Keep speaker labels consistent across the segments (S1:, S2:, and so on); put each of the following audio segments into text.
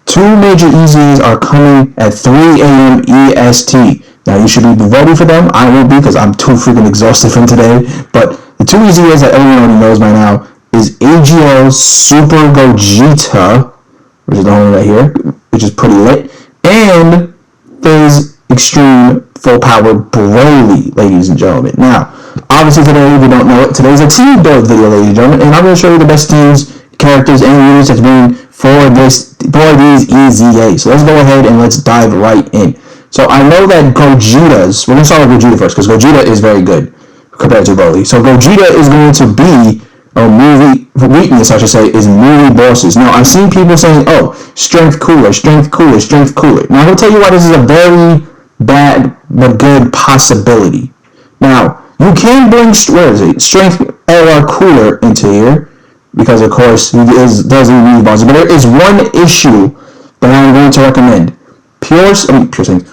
S1: 2 major EZAs are coming at 3 a.m. EST. Now, you should be ready for them. I won't be because I'm too freaking exhausted from today. But the 2 EZAs that everyone already knows by now is AGL Super Gogeta, which is the one right here, which is pretty lit, and FiZ Extreme Full Power BROLY, ladies and gentlemen. Now, obviously today, if you don't know it, today's a team build video, ladies and gentlemen, and I'm going to show you the best teams, characters, and units that's been for these EZAs. So let's go ahead and let's dive right in. So I know that Gogeta's, we're going to start with Gogeta first, because Gogeta is very good compared to BROLY. So Gogeta is going to be weakness, I should say, is movie bosses. Now, I've seen people saying, oh, strength cooler, strength cooler, strength cooler. Now, I'm going to tell you why this is a very bad but good possibility. Now, you can bring, strength LR cooler into here, because, of course, he does need movie bosses. But there is one issue that I'm going to recommend. Pure things.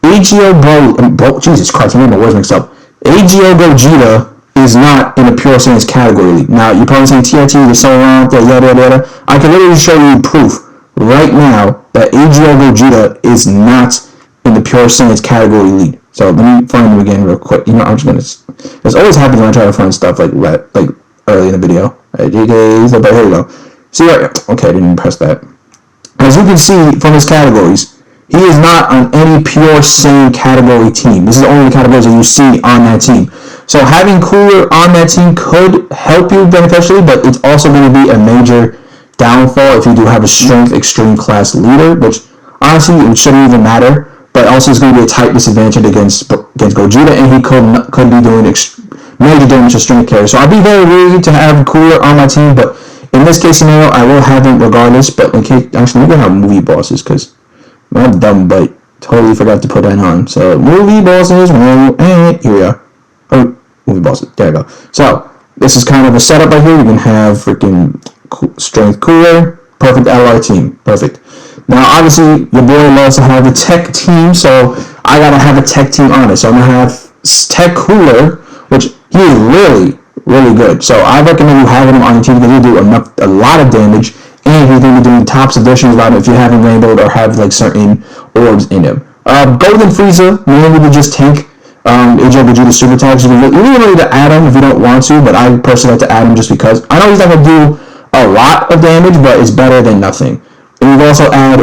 S1: AGL BROLY, Jesus Christ, I made my words mixed up. AGL Gogeta is not in the Pure Science category. Now, you're probably saying TRT, is so around, yada, yada, yada. I can literally show you proof right now that AGL Gogeta is not in the Pure Science category lead. So, let me find him again real quick. You know, I'm just going to... This always happens when I try to find stuff like early in the video. But here we go. See right... Okay, I didn't press that. As you can see from his categories, he is not on any Pure Saiyan category team. This is the only categories that you see on that team. So having Cooler on that team could help you beneficially, but it's also going to be a major downfall if you do have a Strength Extreme class leader, which honestly it shouldn't even matter. But also it's going to be a tight disadvantage against Gogeta, and he could be doing major damage to Strength carry. So I'd be very worried to have Cooler on my team, but in this case scenario, I will have him regardless. But in case, actually, we're going to have movie bosses because I'm dumb, but totally forgot to put that on. So movie bosses, and here we are. Oh, movie bosses. There we go. So this is kind of a setup right here. You can have freaking Strength Cooler, perfect LR team, perfect. Now, obviously, your boy loves to have a tech team, so I gotta have a tech team on it. So I'm gonna have Tech Cooler, which he is really, really good. So I recommend you having him on your team because he'll do a lot of damage, and he's gonna be doing tops additions a lot if you have him rainbowed or have like certain orbs in him. Golden Frieza, mainly to just tank AGL Gogeta super tags. You really need to add him if you don't want to, but I personally like to add him just because I know he's not gonna do a lot of damage, but it's better than nothing. And we've also add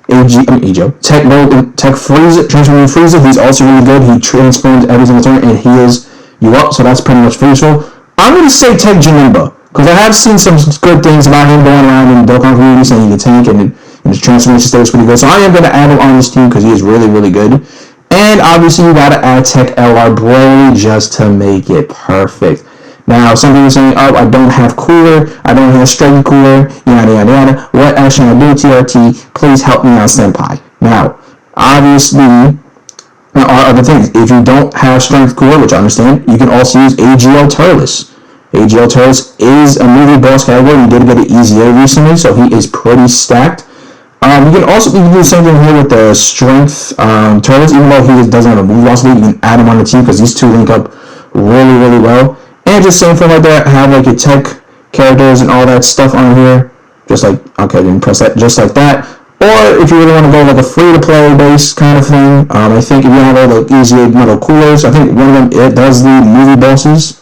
S1: Tech Frieza, Transforming Frieza. He's also really good. He transforms every single turn and heals you up, so that's pretty much useful. I'm going to say Tech Janemba, because I have seen some good things about him going around in the Dokkan community saying he can tank and his transformation state is pretty good. So I am going to add him on this team because he is really, really good. And obviously you got to add Tech LR BROLY just to make it perfect. Now, some people are saying, oh, I don't have Cooler, I don't have Strength Cooler, yada, yada, yada. What else should I do, TRT? Please help me out, Senpai. Now, obviously, there are other things. If you don't have Strength Cooler, which I understand, you can also use AGL Turles. AGL Turles is a movie boss category. He did get an EZA recently, so he is pretty stacked. You can also do the same thing here with the Strength Turles. Even though he doesn't have a movie boss lead, you can add him on the team because these two link up really, really well. And just same thing like that, have like your tech characters and all that stuff on here. Just like, okay, didn't press that, just like that. Or if you really want to go like a free-to-play based kind of thing, I think if you have all the easy metal coolers, I think one of them, it does the movie bosses.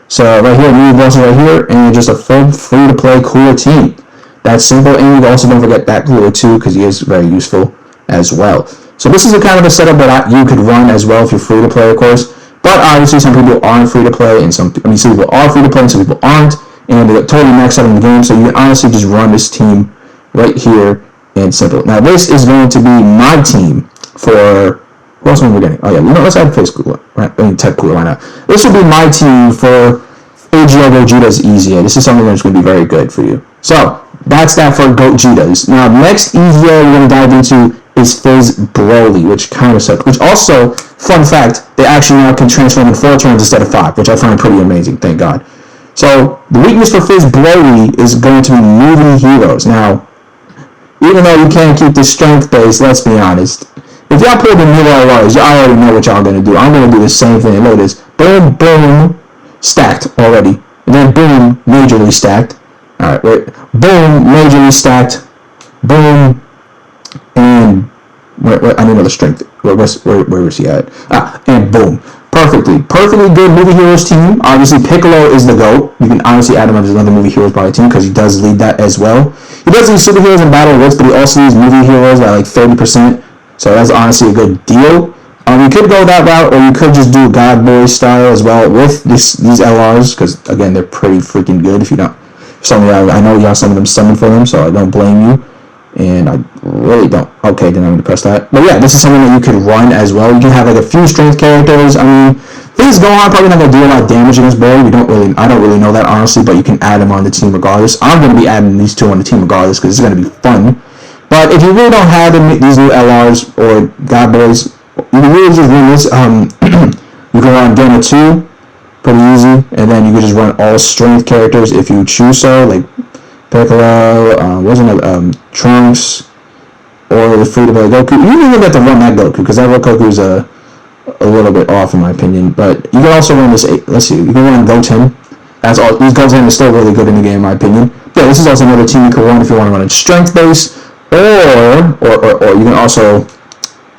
S1: So right here, movie bosses right here, and just a full free-to-play cooler team. That's simple, and you also don't forget that cooler too, because he is very useful as well. So this is a kind of a setup that you could run as well if you're free-to-play, of course. But obviously, some people aren't free to play, and some people are free to play, and some people aren't, and they're totally maxed out in the game. So you can honestly just run this team right here and simple. Now this is going to be my team for what else am I getting? Oh yeah, let's add Face Cooler, right? I mean Tech Cooler, why not? This will be my team for AGL Gogeta's EZA. This is something that's going to be very good for you. So that's that for Gogeta's. Now next EZA we're going to dive into is FiZ BROLY, which kind of sucks. Which also, fun fact, they actually now can transform in 4 turns instead of 5, which I find pretty amazing, thank God. So, the weakness for FiZ BROLY is going to be moving heroes. Now, even though you can't keep the strength base, let's be honest. If y'all pull the new LRs, y'all already know what y'all going to do. I'm going to do the same thing. Look at this. Boom, boom, stacked already. And then boom, majorly stacked. Alright, wait. Boom, majorly stacked. Boom, And I don't know the strength. Where was he at? And boom. Perfectly good movie heroes team. Obviously, Piccolo is the GOAT. You can honestly add him as another movie heroes by team because he does lead that as well. He does lead superheroes in battle awards, but he also leads movie heroes by like 30%. So that's honestly a good deal. You could go that route, or you could just do God Boy style as well with these LRs, because again, they're pretty freaking good. If you don't, I know you have some of them summoned for them, so I don't blame you. And I really don't. Okay, then I'm gonna press that. But yeah, this is something that you could run as well. You can have like a few strength characters. I mean, things go on. Probably not gonna do a lot of damage against Broly. I don't really know that honestly, but you can add them on the team regardless. I'm gonna be adding these two on the team regardless because it's gonna be fun. But if you really don't have these new LRs or God Boys, you can really just run this. You can run Gamma 2, pretty easy, and then you can just run all strength characters if you choose so, like Piccolo, wasn't it Trunks, or the free-to-play Goku. You don't even get to run that Goku, because that Goku is a little bit off in my opinion. But you can also run this, let's see, you can run Goten. That's all. These Goten is still really good in the game in my opinion. Yeah, this is also another team you can run if you want to run a strength base, or you can also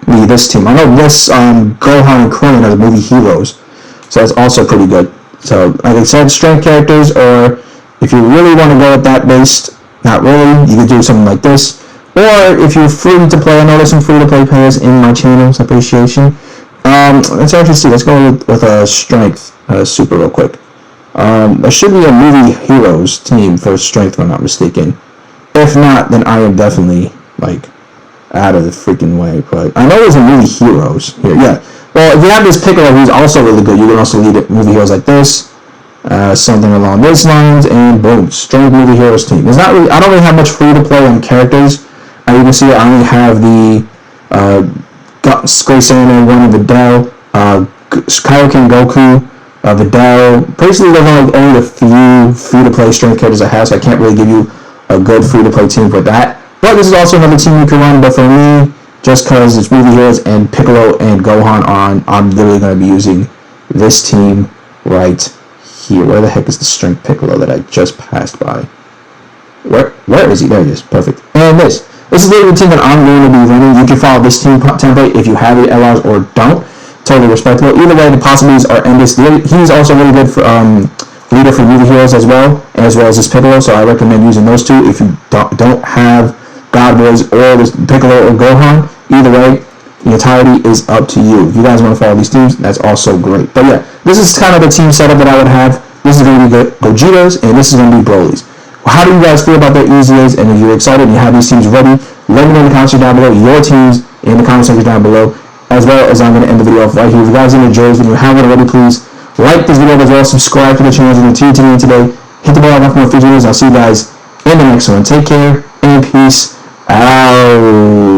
S1: be this team. I know this Gohan and Krillin are the movie heroes, so that's also pretty good. So like I said, strength characters, or if you really want to go with that based, not really, you could do something like this. Or if you're free to play, I know there's some free to play players in my channel's appreciation. Let's actually see. Let's go with a strength super real quick. There should be a movie heroes team for strength, if I'm not mistaken. If not, then I am definitely like out of the freaking way. But I know there's a movie heroes here. Yeah. Well, if you have this Piccolo, who's also really good, you can also lead movie heroes like this. Something along those lines, and boom, strength movie heroes team. There's not really, I don't really have much free to play on characters. You can see I only have the Great Saiyaman 1 and Videl, Kaioken Goku, Videl. Basically, those are only a few free to play strength characters I have, so I can't really give you a good free to play team for that. But this is also another team you can run. But for me, just because it's movie heroes and Piccolo and Gohan on, I'm literally going to be using this team right here. Where the heck is the strength Piccolo that I just passed by? Where is he? There he is. Perfect. And this is literally the team that I'm going to be running. You can follow this team template if you have the LRs or don't. Totally respectable. Either way, the possibilities are endless. He's also really good for leader for movie heroes as well as this Piccolo. So I recommend using those two if you don't have God Boys or this Piccolo or Gohan. Either way, the entirety is up to you. If you guys want to follow these teams, that's also great. But yeah, this is kind of the team setup that I would have. This is going to be Gogetas, and this is going to be Broly's. How do you guys feel about their EZAs? And if you're excited and you have these teams ready, let me know in the comments section down below, your teams in the comment section down below, as well as I'm going to end the video off right here. If you guys enjoyed this video, haven't already, please like this video as well, subscribe to the channel if you're tuning in today, hit the bell icon for more future videos. I'll see you guys in the next one. Take care and peace out.